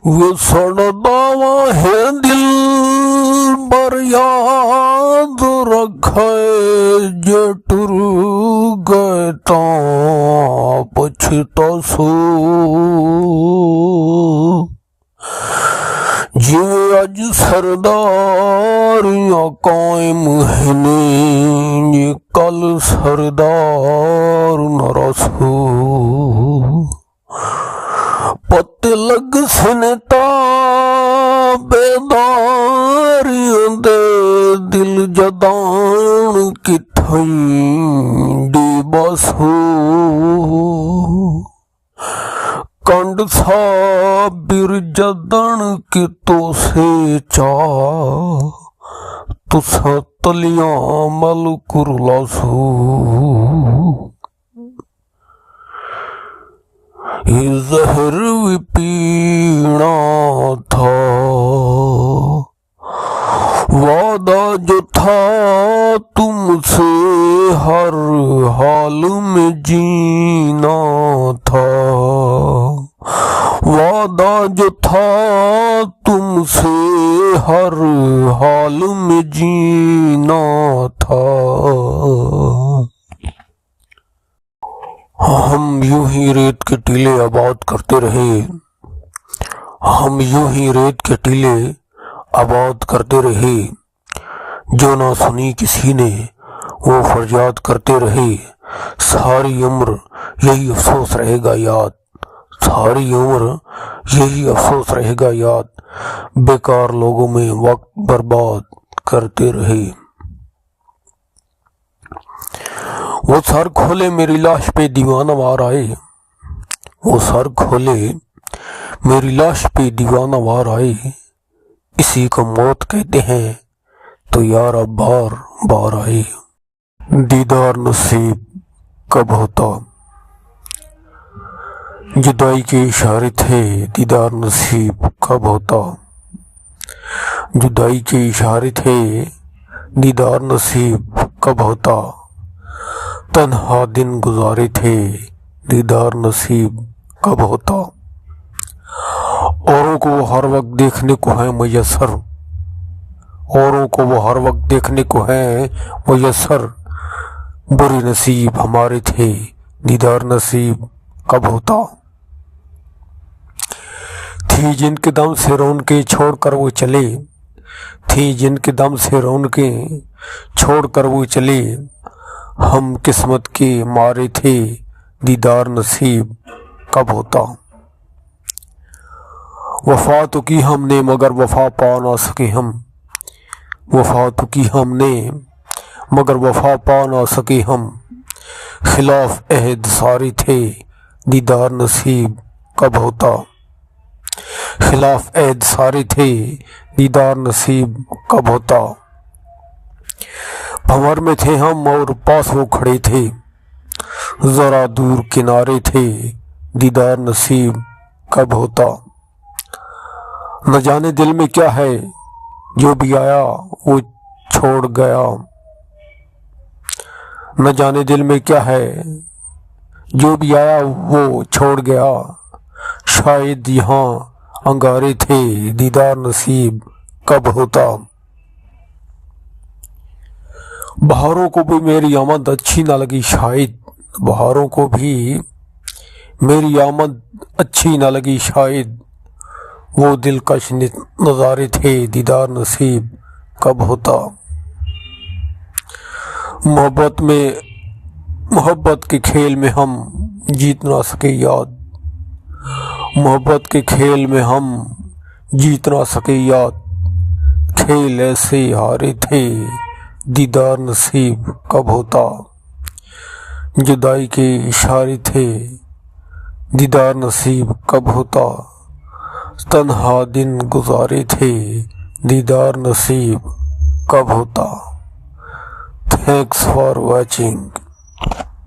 وسڑتا ہے دل بر یاد رکھے جے ٹر گئے تاں پچھتاسو جے اج سرداریاں قائم ہنے جے کل سردار نہ رسو پتے لگ سنے تا بیداریاں دے دل جدان کتھائیں دی بسو کنڈ صابر جدن کی تو سے چاہ تساں تلیاں مل کرلاسو یہ زہر بھی پینا تھا وعدہ جو تھا تم سے ہر حال میں جینا تھا وعدہ جو تھا تم سے ہر حال میں جینا تھا ہم یوں ہی ریت کے ٹیلے آباد کرتے رہے ہم یوں ہی ریت کے ٹیلے آباد کرتے رہے جو نہ سنی کسی نے وہ فریاد کرتے رہے ساری عمر یہی افسوس رہے گا یاد ساری عمر یہی افسوس رہے گا یاد بیکار لوگوں میں وقت برباد کرتے رہے وہ سر کھولے میری لاش پہ دیوانہ وار آئے وہ سر کھولے میری لاش پہ دیوانہ وار آئے اسی کو موت کہتے ہیں تو یار اب بار بار آئے دیدار نصیب کب ہوتا جدائی کے اشارے تھے دیدار نصیب کب ہوتا جدائی کے اشارے تھے دیدار نصیب کب ہوتا تنہا دن گزارے تھے دیدار نصیب کب ہوتا اوروں کو وہ ہر وقت دیکھنے کو ہے میسر اوروں کو وہ ہر وقت دیکھنے کو ہے میسر برے نصیب ہمارے تھے دیدار نصیب کب ہوتا تھی جن کے دم سے رون کے چھوڑ کر وہ چلے تھی جن کے دم سے رون کے چھوڑ کر وہ چلے ہم قسمت کے مارے تھے دیدار نصیب کب ہوتا وفا تو کی ہم نے مگر وفا پا نہ سکے ہم وفا تو کی ہم نے مگر وفا پا نہ سکے ہم خلاف عہد سارے تھے دیدار نصیب کب ہوتا خلاف عہد سارے تھے دیدار نصیب کب ہوتا بھنور میں تھے ہم اور پاس وہ کھڑے تھے ذرا دور کنارے تھے دیدار نصیب کب ہوتا نہ جانے دل میں کیا ہے جو بھی آیا وہ چھوڑ گیا نہ جانے دل میں کیا ہے جو بھی آیا وہ چھوڑ گیا شاید یہاں انگارے تھے دیدار نصیب کب ہوتا بہاروں کو بھی میری آمد اچھی نہ لگی شاید بہاروں کو بھی میری آمد اچھی نہ لگی شاید وہ دلکش نظارے تھے دیدار نصیب کب ہوتا محبت کے کھیل میں ہم جیت نہ سکے یاد محبت کے کھیل میں ہم جیت نہ سکے یاد کھیل ایسے ہارے تھے دیدار نصیب کب ہوتا جدائی کے اشارے تھے دیدار نصیب کب ہوتا تنہا دن گزارے تھے دیدار نصیب کب ہوتا تھینکس فار واچنگ